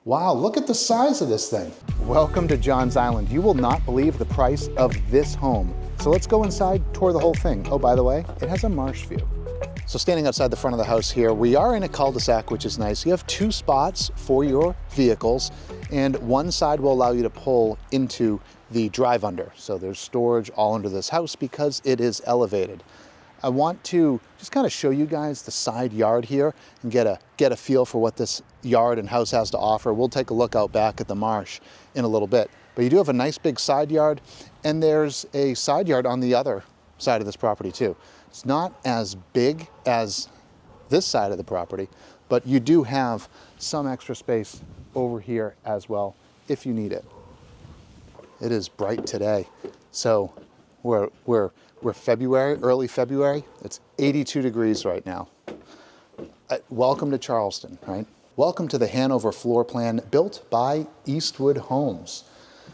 Wow, look at the size of this thing. Welcome to John's Island. You will not believe the price of this home. So let's go inside, tour the whole thing. Oh, by the way, it has a marsh view. So standing outside the front of the house here, we are in a cul-de-sac, which is nice. You have 2 spots for your vehicles, and one side will allow you to pull into the drive under. So there's storage all under this house because it is elevated. I want to just kind of show you guys the side yard here and get a feel for what this yard and house has to offer. We'll take a look out back at the marsh in a little bit. But you do have a nice big side yard, and there's a side yard on the other side of this property too. It's not as big as this side of the property, but you do have some extra space over here as well if you need it. It is bright today, so we're February, early February. It's 82 degrees right now. Welcome to Charleston, right? Welcome to the Hanover floor plan built by Eastwood Homes.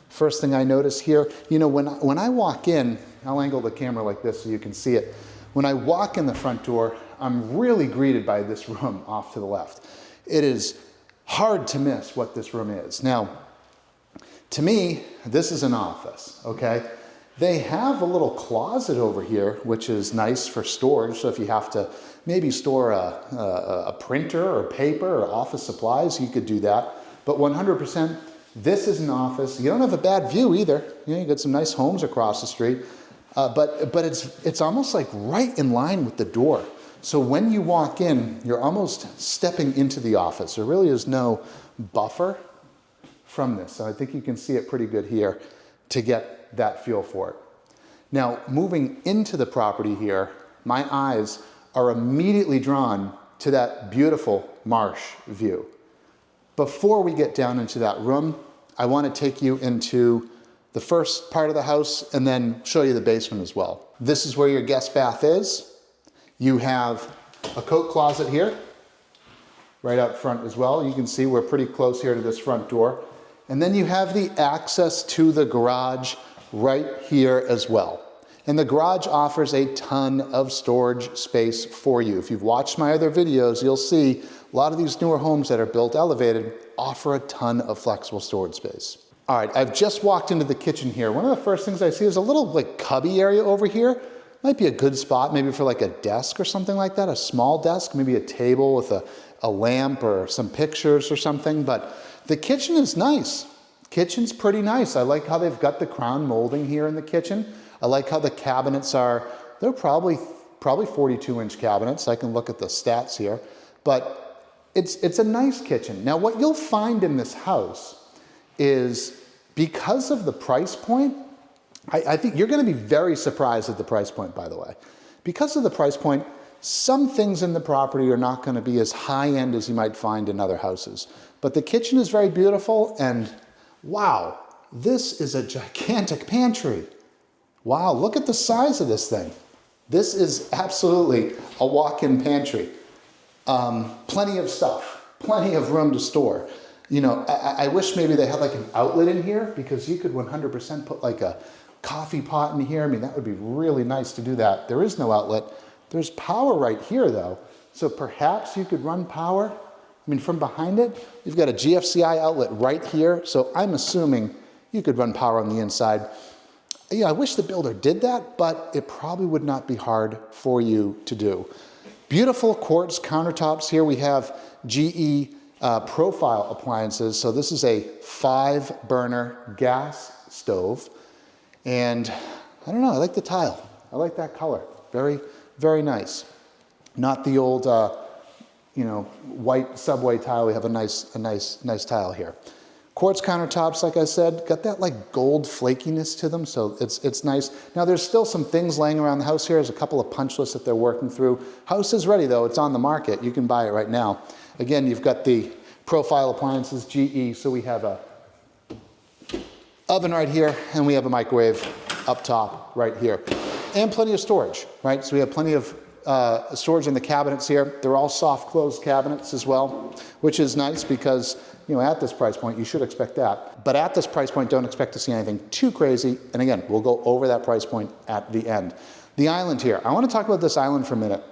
First thing I notice here, you know, when I walk in, I'll angle the camera like this so you can see it. When I walk in the front door, I'm really greeted by this room off to the left. It is hard to miss what this room is. Now, to me, this is an office, okay? They have a little closet over here, which is nice for storage. So if you have to maybe store a printer or paper or office supplies, you could do that. But 100%, this is an office. You don't have a bad view either. You know, you got some nice homes across the street. But it's almost like right in line with the door. So when you walk in, you're almost stepping into the office. There really is no buffer from this. So I think you can see it pretty good here to get that feel for it. Now, moving into the property here, my eyes are immediately drawn to that beautiful marsh view. Before we get down into that room, I want to take you into the first part of the house and then show you the basement as well. This is where your guest bath is. You have a coat closet here, right out front as well. You can see we're pretty close here to this front door. And then you have the access to the garage right here as well. And the garage offers a ton of storage space for you. If you've watched my other videos, you'll see a lot of these newer homes that are built elevated offer a ton of flexible storage space. All right, I've just walked into the kitchen here. One of the first things I see is a little like cubby area over here. Might be a good spot maybe for like a desk or something like that, a small desk, maybe a table with a lamp or some pictures or something. But the kitchen is nice. Kitchen's pretty nice. I like how they've got the crown molding here in the kitchen. I like how the cabinets are, they're probably 42-inch cabinets. I can look at the stats here, but it's a nice kitchen. Now what you'll find in this house is because of the price point, I think you're gonna be very surprised at the price point, by the way. Because of the price point, some things in the property are not gonna be as high-end as you might find in other houses. But the kitchen is very beautiful, and wow, this is a gigantic pantry. Wow, look at the size of this thing. This is absolutely a walk-in pantry. Plenty of stuff, plenty of room to store. You know, I wish maybe they had like an outlet in here because you could 100% put like a coffee pot in here. I mean, that would be really nice to do that. There is no outlet. There's power right here though. So perhaps you could run power. I mean, from behind it, you've got a GFCI outlet right here. So I'm assuming you could run power on the inside. Yeah, I wish the builder did that, but it probably would not be hard for you to do. Beautiful quartz countertops here. We have GE profile appliances. So this is a 5-burner gas stove. And I don't know, I like the tile. I like that color. Very, very nice. Not the old, you know, white subway tile. We have a nice tile here. Quartz countertops, like I said, got that like gold flakiness to them, so it's nice. Now there's still some things laying around the house here. There's a couple of punch lists that they're working through. House is ready though, it's on the market. You can buy it right now. Again, you've got the profile appliances, GE, so we have a oven right here, and we have a microwave up top right here. And plenty of storage, right? So we have plenty of storage in the cabinets here. They're all soft closed cabinets as well, which is nice because, you know, at this price point, you should expect that. But at this price point, don't expect to see anything too crazy. And again, we'll go over that price point at the end. The island here. I want to talk about this island for a minute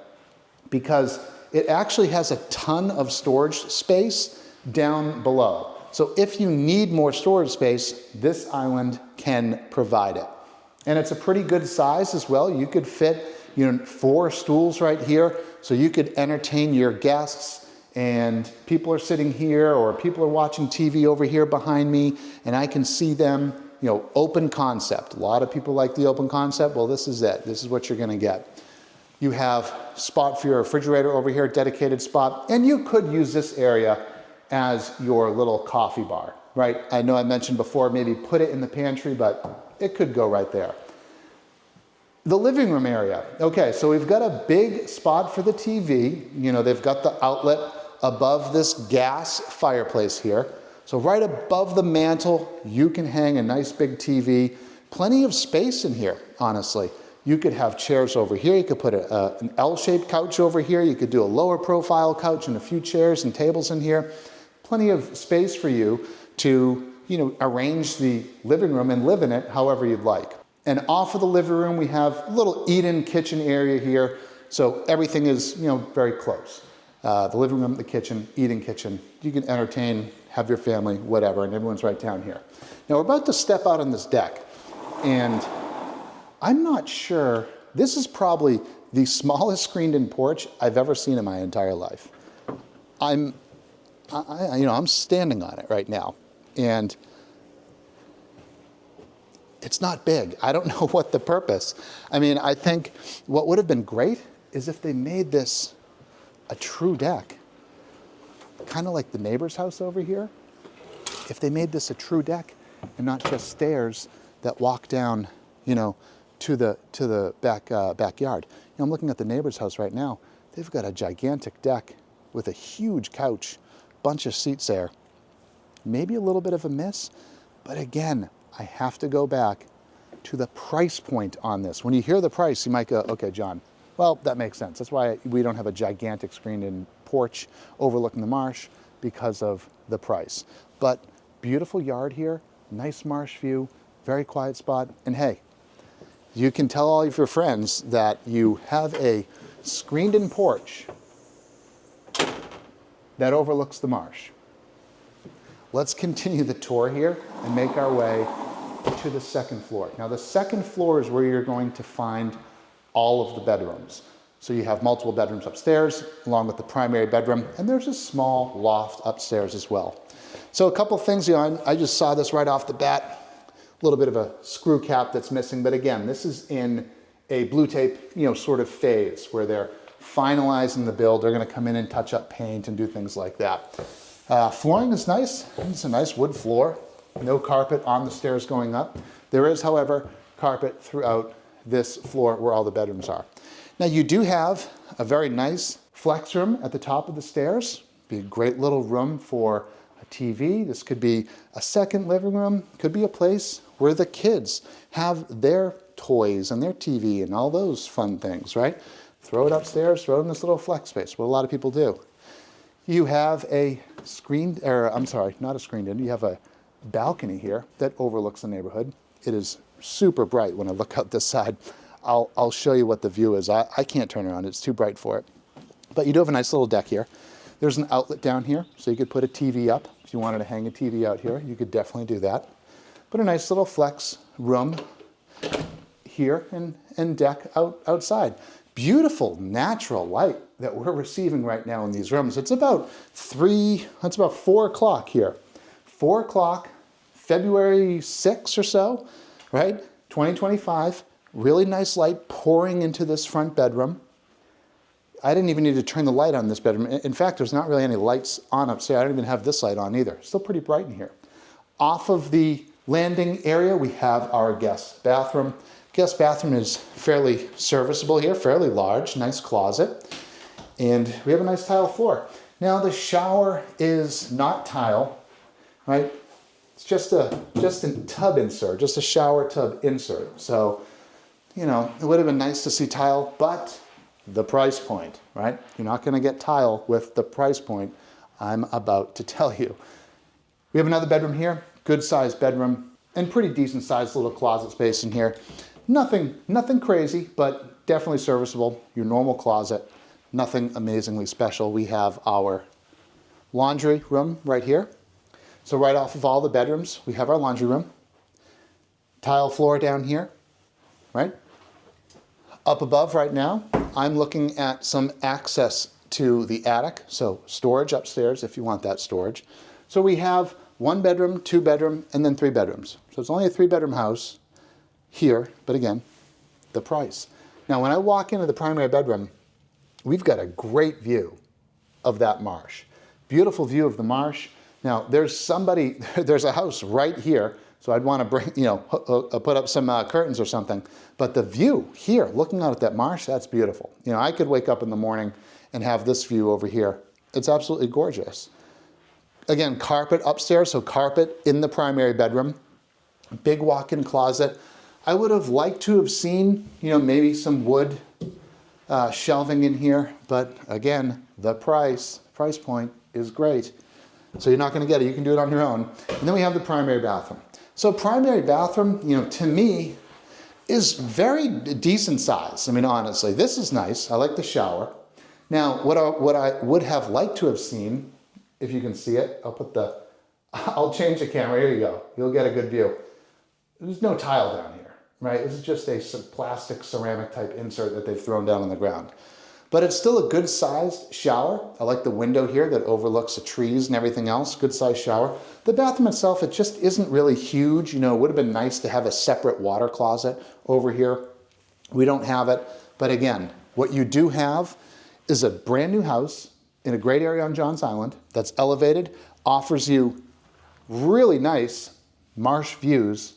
because it actually has a ton of storage space down below. So if you need more storage space, this island can provide it. And it's a pretty good size as well. You could fit, 4 stools right here, so you could entertain your guests, and people are sitting here or people are watching TV over here behind me, and I can see them, open concept. A lot of people like the open concept. Well, this is it. This is what you're gonna get. You have spot for your refrigerator over here, dedicated spot, and you could use this area as your little coffee bar, right? I know I mentioned before, maybe put it in the pantry, but it could go right there. The living room area. Okay, so we've got a big spot for the TV. They've got the outlet above this gas fireplace here. So right above the mantle, you can hang a nice big TV. Plenty of space in here, honestly. You could have chairs over here. You could put an L-shaped couch over here. You could do a lower profile couch and a few chairs and tables in here. Plenty of space for you to, arrange the living room and live in it however you'd like. And off of the living room, we have a little eat-in kitchen area here. So everything is, very close. The living room, the kitchen, eat-in kitchen. You can entertain, have your family, whatever, and everyone's right down here. Now we're about to step out on this deck, and I'm not sure, this is probably the smallest screened-in porch I've ever seen in my entire life. I'm standing on it right now, and it's not big. I don't know what the purpose. I think what would have been great is if they made this a true deck, kind of like the neighbor's house over here. If they made this a true deck and not just stairs that walk down, to the backyard. I'm looking at the neighbor's house right now. They've got a gigantic deck with a huge couch, bunch of seats there. Maybe a little bit of a miss, but again, I have to go back to the price point on this. When you hear the price, you might go, okay, John, well, that makes sense. That's why we don't have a gigantic screened-in porch overlooking the marsh, because of the price. But beautiful yard here, nice marsh view, very quiet spot, and hey, you can tell all of your friends that you have a screened-in porch that overlooks the marsh. Let's continue the tour here and make our way to the second floor. Now the second floor is where you're going to find all of the bedrooms. So you have multiple bedrooms upstairs along with the primary bedroom, and there's a small loft upstairs as well. So a couple things, I just saw this right off the bat, a little bit of a screw cap that's missing, but again, this is in a blue tape, sort of phase where they're finalizing the build. They're gonna come in and touch up paint and do things like that. Flooring is nice. It's a nice wood floor. No carpet on the stairs going up. There is, however, carpet throughout this floor where all the bedrooms are. Now you do have a very nice flex room at the top of the stairs. Be a great little room for a TV. This could be a second living room. Could be a place where the kids have their toys and their TV and all those fun things, right? Throw it upstairs, throw it in this little flex space, what a lot of people do. You have a not a screened-in, you have a balcony here that overlooks the neighborhood. It is super bright when I look out this side. I'll show you what the view is. I can't turn around, it's too bright for it. But you do have a nice little deck here. There's an outlet down here, so you could put a TV up. If you wanted to hang a TV out here, you could definitely do that. But a nice little flex room here and deck outside. Beautiful natural light that we're receiving right now in these rooms. It's about 4 o'clock here. 4 o'clock, February 6th or so, right? 2025, really nice light pouring into this front bedroom. I didn't even need to turn the light on this bedroom. In fact, there's not really any lights on upstairs. I don't even have this light on either. Still pretty bright in here. Off of the landing area, we have our guest bathroom. Guest bathroom is fairly serviceable here, fairly large, nice closet. And we have a nice tile floor. Now the shower is not tile, right? It's just a tub insert, just a shower tub insert. So, it would have been nice to see tile, but the price point, right? You're not gonna get tile with the price point I'm about to tell you. We have another bedroom here, good sized bedroom, and pretty decent sized little closet space in here. Nothing crazy, but definitely serviceable, your normal closet, nothing amazingly special. We have our laundry room right here. So right off of all the bedrooms, we have our laundry room. Tile floor down here, right? Up above right now, I'm looking at some access to the attic. So storage upstairs if you want that storage. So we have 1 bedroom, 2 bedroom, and then 3 bedrooms. So it's only a 3-bedroom house here, but again, the price. Now when I walk into the primary bedroom, we've got a great view of that marsh. Beautiful view of the marsh. Now there's a house right here, so I'd want to bring, put up some curtains or something. But the view here, looking out at that marsh, that's beautiful. I could wake up in the morning and have this view over here. It's absolutely gorgeous. Again, carpet upstairs, so carpet in the primary bedroom. Big walk-in closet. I would have liked to have seen, maybe some wood shelving in here, but again, the price point is great. So you're not going to get it. You can do it on your own. And then we have the primary bathroom. So primary bathroom, to me, is very decent size. I mean, honestly, this is nice. I like the shower. Now, what I would have liked to have seen, if you can see it, I'll change the camera. Here you go. You'll get a good view. There's no tile down here, right? This is just a plastic ceramic type insert that they've thrown down on the ground. But it's still a good sized shower. I like the window here that overlooks the trees and everything else. Good sized shower. The bathroom itself, it just isn't really huge. It would have been nice to have a separate water closet over here. We don't have it. But again, what you do have is a brand new house in a great area on Johns Island that's elevated, offers you really nice marsh views,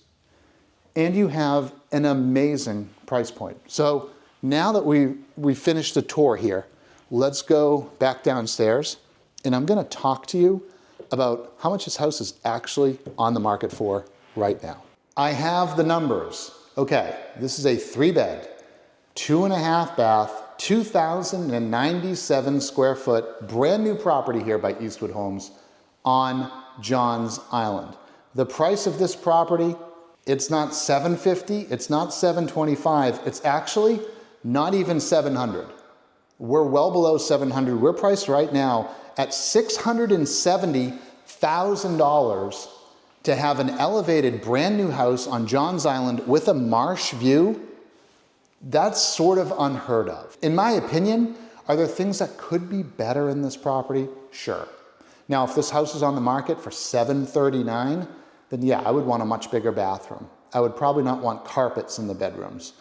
and you have an amazing price point. So now that we finished the tour here, let's go back downstairs, and I'm going to talk to you about how much this house is actually on the market for right now. I have the numbers. Okay, this is a 3-bed, 2.5 bath, 2,097 square foot, brand new property here by Eastwood Homes on Johns Island. The price of this property, it's not $750, it's not $725, it's actually not even $700. We're well below $700. We're priced right now at $670,000 to have an elevated brand new house on Johns Island with a marsh view. That's sort of unheard of. In my opinion, are there things that could be better in this property? Sure. Now, if this house is on the market for $739, then yeah, I would want a much bigger bathroom. I would probably not want carpets in the bedrooms.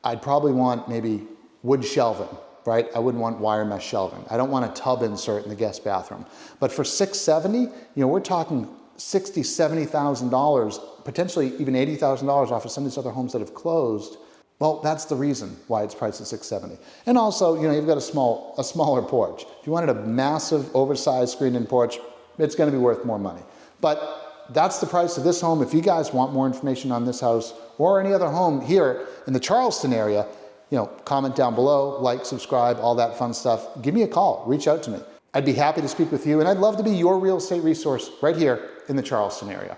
I'd probably want maybe wood shelving, right? I wouldn't want wire mesh shelving. I don't want a tub insert in the guest bathroom. But for $670, we're talking $60,000, $70,000, potentially even $80,000 off of some of these other homes that have closed. Well, that's the reason why it's priced at $670. And also, you've got a smaller porch. If you wanted a massive, oversized screened-in porch, it's going to be worth more money. But that's the price of this home. If you guys want more information on this house or any other home here in the Charleston area, comment down below, like, subscribe, all that fun stuff. Give me a call, reach out to me. I'd be happy to speak with you, and I'd love to be your real estate resource right here in the Charleston area.